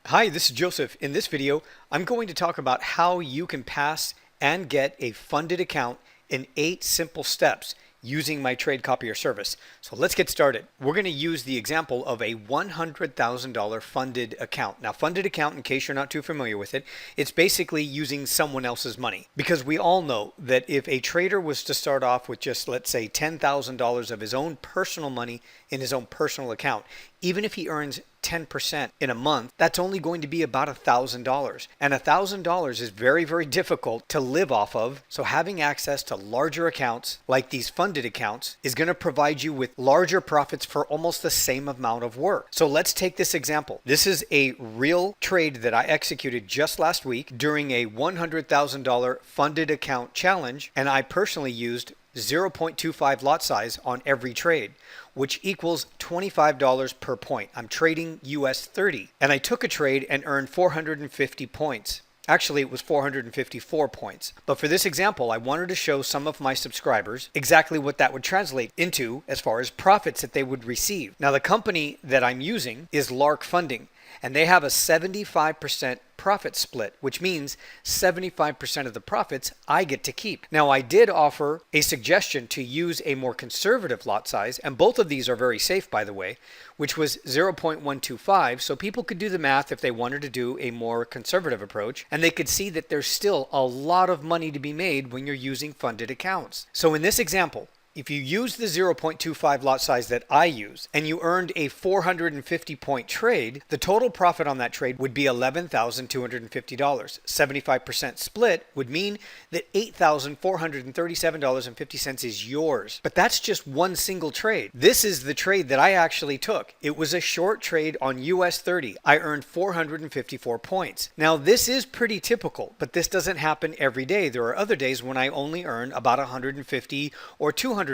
Hi, this is Joseph. In this video, I'm going to talk about how you can pass and get a funded account in 8 simple steps using my Trade Copier service. So let's get started. We're going to use the example of a $100,000 funded account. Now, funded account, in case you're not too familiar with it, it's basically using someone else's money. Because we all know that if a trader was to start off with just, let's say, $10,000 of his own personal money in his own personal account, even if he earns 10% in a month, that's only going to be about $1,000. And $1,000 is very, very difficult to live off of. So having access to larger accounts like these funded accounts is going to provide you with larger profits for almost the same amount of work. So let's take this example. This is a real trade that I executed just last week during a $100,000 funded account challenge. And I personally used 0.25 lot size on every trade, which equals $25 per point. I'm trading US 30, and I took a trade and earned 450 points. Actually, it was 454 points. But for this example, I wanted to show some of my subscribers exactly what that would translate into as far as profits that they would receive. Now, the company that I'm using is LARKFUNDING, and they have a 75% profit split, which means 75% of the profits I get to keep. Now, I did offer a suggestion to use a more conservative lot size, and both of these are very safe, by the way, which was 0.125, so people could do the math if they wanted to do a more conservative approach, and they could see that there's still a lot of money to be made when you're using funded accounts. So in this example, if you use the 0.25 lot size that I use and you earned a 450 point trade, the total profit on that trade would be $11,250. 75% split would mean that $8,437.50 is yours. But that's just one single trade. This is the trade that I actually took. It was a short trade on US 30. I earned 454 points. Now, this is pretty typical, but this doesn't happen every day. There are other days when I only earn about 150 or 250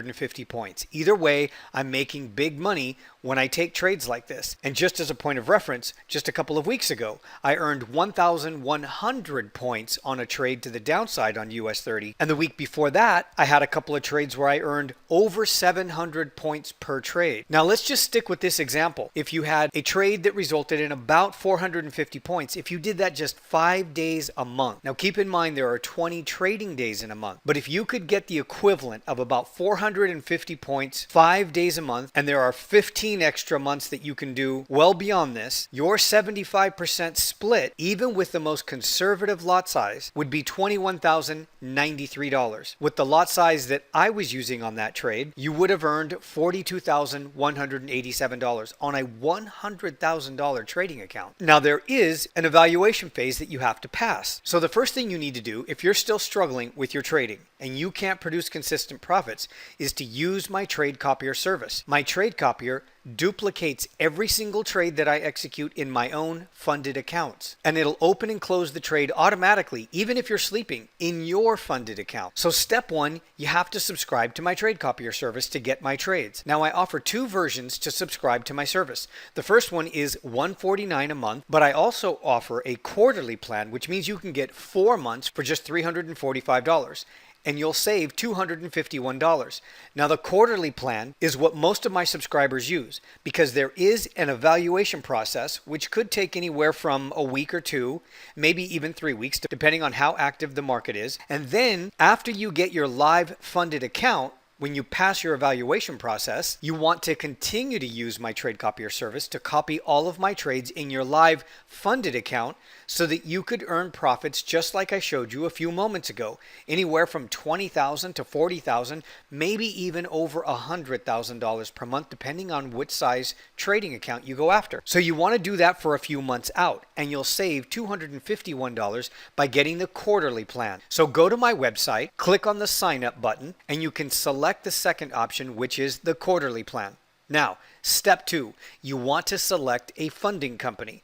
points. Either way, I'm making big money when I take trades like this. And just as a point of reference, just a couple of weeks ago, I earned 1,100 points on a trade to the downside on US 30. And the week before that, I had a couple of trades where I earned over 700 points per trade. Now, let's just stick with this example. If you had a trade that resulted in about 450 points, if you did that just 5 days a month. Now, keep in mind there are 20 trading days in a month. But if you could get the equivalent of about 450 points 5 days a month, and there are 15 extra months that you can do well beyond this, your 75% split, even with the most conservative lot size, would be $21,093. With the lot size that I was using on that trade, you would have earned $42,187 on a $100,000 trading account. Now, there is an evaluation phase that you have to pass. So the first thing you need to do, if you're still struggling with your trading and you can't produce consistent profits, is to use my Trade Copier service. My Trade Copier duplicates every single trade that I execute in my own funded accounts. And it'll open and close the trade automatically, even if you're sleeping, in your funded account. So step one, you have to subscribe to my Trade Copier service to get my trades. Now, I offer 2 versions to subscribe to my service. The first one is $149 a month, but I also offer a quarterly plan, which means you can get 4 months for just $345. And you'll save $251. Now, the quarterly plan is what most of my subscribers use because there is an evaluation process which could take anywhere from a week or 2, maybe even 3 weeks, depending on how active the market is. And then after you get your live funded account, when you pass your evaluation process, you want to continue to use my Trade Copier service to copy all of my trades in your live funded account so that you could earn profits just like I showed you a few moments ago, anywhere from $20,000 to $40,000, maybe even over $100,000 per month, depending on which size trading account you go after. So you want to do that for a few months out, and you'll save $251 by getting the quarterly plan. So go to my website, click on the sign up button, and you can select the second option, which is the quarterly plan. Now, step 2, you want to select a funding company.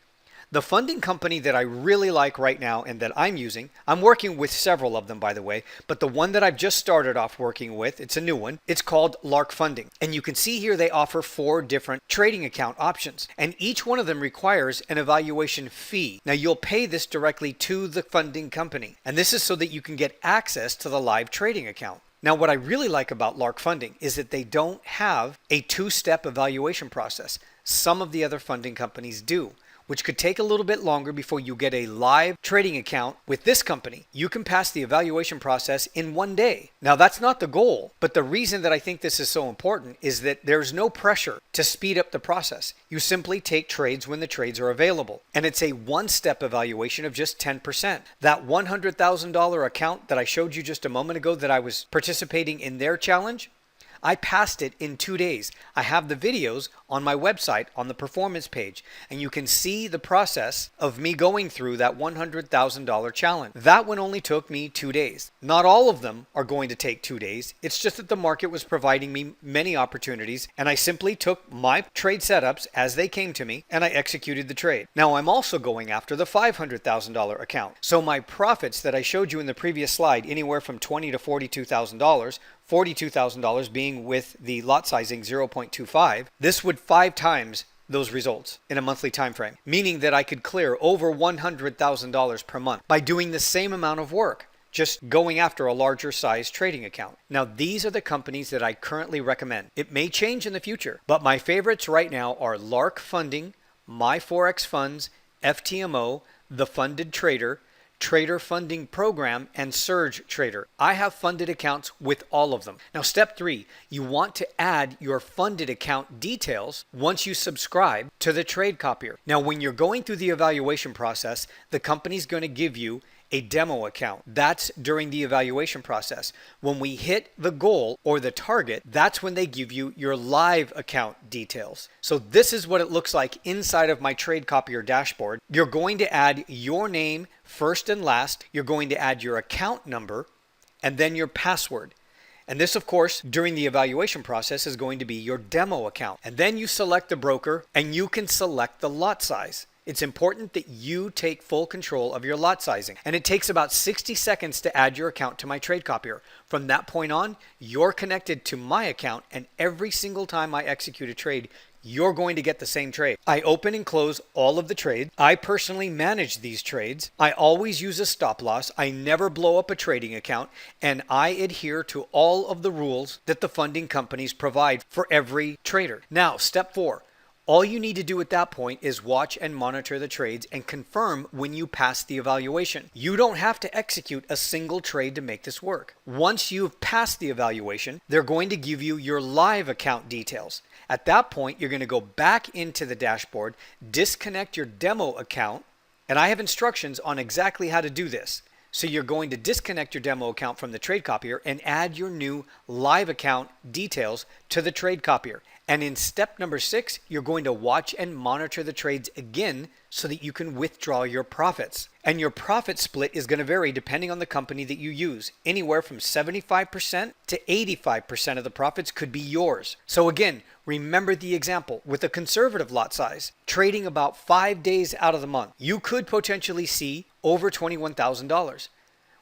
The funding company that I really like right now and that I'm using, I'm working with several of them, by the way, but the one that I've just started off working with, it's a new one, it's called LARKFUNDING. And you can see here they offer 4 different trading account options, and each one of them requires an evaluation fee. Now, you'll pay this directly to the funding company, and this is so that you can get access to the live trading account. Now, what I really like about LARKFUNDING is that they don't have a 2-step evaluation process. Some of the other funding companies do, which could take a little bit longer before you get a live trading account with this company, you can pass the evaluation process in 1 day. Now, that's not the goal, but the reason that I think this is so important is that there's no pressure to speed up the process. You simply take trades when the trades are available, and it's a one-step evaluation of just 10%. That $100,000 account that I showed you just a moment ago that I was participating in their challenge, I passed it in 2 days. I have the videos on my website on the performance page, and you can see the process of me going through that $100,000 challenge. That one only took me 2 days. Not all of them are going to take 2 days. It's just that the market was providing me many opportunities, and I simply took my trade setups as they came to me, and I executed the trade. Now, I'm also going after the $500,000 account. So my profits that I showed you in the previous slide, anywhere from $20,000 to $42,000, $42,000 being with the lot sizing 0.25, this would 5 times those results in a monthly time frame, meaning that I could clear over $100,000 per month by doing the same amount of work, just going after a larger size trading account. Now, these are the companies that I currently recommend. It may change in the future, but my favorites right now are LARKFUNDING, MYFOREXFUNDS, FTMO, The Funded Trader, Trader Funding Program, and Surge Trader. I have funded accounts with all of them. Now, step 3, you want to add your funded account details once you subscribe to the Trade Copier. Now, when you're going through the evaluation process, the company's going to give you a demo account. That's during the evaluation process. When we hit the goal or the target, that's when they give you your live account details. So this is what it looks like inside of my Trade Copier dashboard. You're going to add your name first and last. You're going to add your account number and then your password. And this, of course, during the evaluation process is going to be your demo account. And then you select the broker and you can select the lot size. It's important that you take full control of your lot sizing. And it takes about 60 seconds to add your account to my Trade Copier. From that point on, you're connected to my account, and every single time I execute a trade, you're going to get the same trade. I open and close all of the trades. I personally manage these trades. I always use a stop loss. I never blow up a trading account, and I adhere to all of the rules that the funding companies provide for every trader. Now, step 4. All you need to do at that point is watch and monitor the trades and confirm when you pass the evaluation. You don't have to execute a single trade to make this work. Once you've passed the evaluation, they're going to give you your live account details. At that point, you're going to go back into the dashboard, disconnect your demo account, and I have instructions on exactly how to do this. So you're going to disconnect your demo account from the Trade Copier and add your new live account details to the Trade Copier. And in step number 6, you're going to watch and monitor the trades again so that you can withdraw your profits. And your profit split is going to vary depending on the company that you use. Anywhere from 75% to 85% of the profits could be yours. So again, remember the example with a conservative lot size, trading about 5 days out of the month, you could potentially see over $21,000.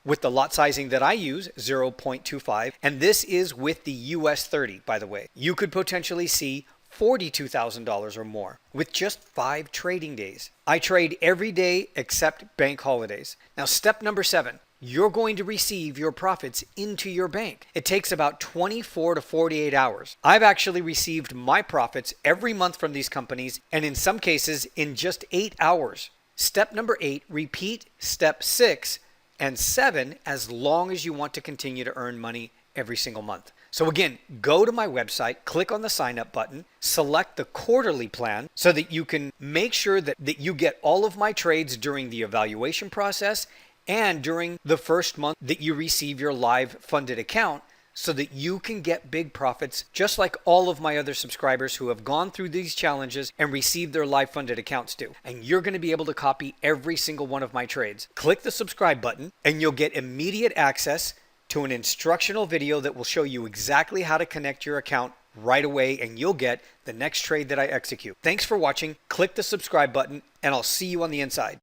With the lot sizing that I use, 0.25, and this is with the US 30, by the way, you could potentially see $42,000 or more with just 5 trading days. I trade every day except bank holidays. Now, step number 7, you're going to receive your profits into your bank. It takes about 24 to 48 hours. I've actually received my profits every month from these companies, and in some cases in just 8 hours. Step number 8, repeat step 6 and 7 as long as you want to continue to earn money every single month. So again, go to my website, click on the sign up button, select the quarterly plan so that you can make sure that you get all of my trades during the evaluation process and during the first month that you receive your live funded account, so that you can get big profits just like all of my other subscribers who have gone through these challenges and received their live funded accounts do. And you're going to be able to copy every single one of my trades. Click the subscribe button and you'll get immediate access to an instructional video that will show you exactly how to connect your account right away, and you'll get the next trade that I execute. Thanks for watching. Click the subscribe button and I'll see you on the inside.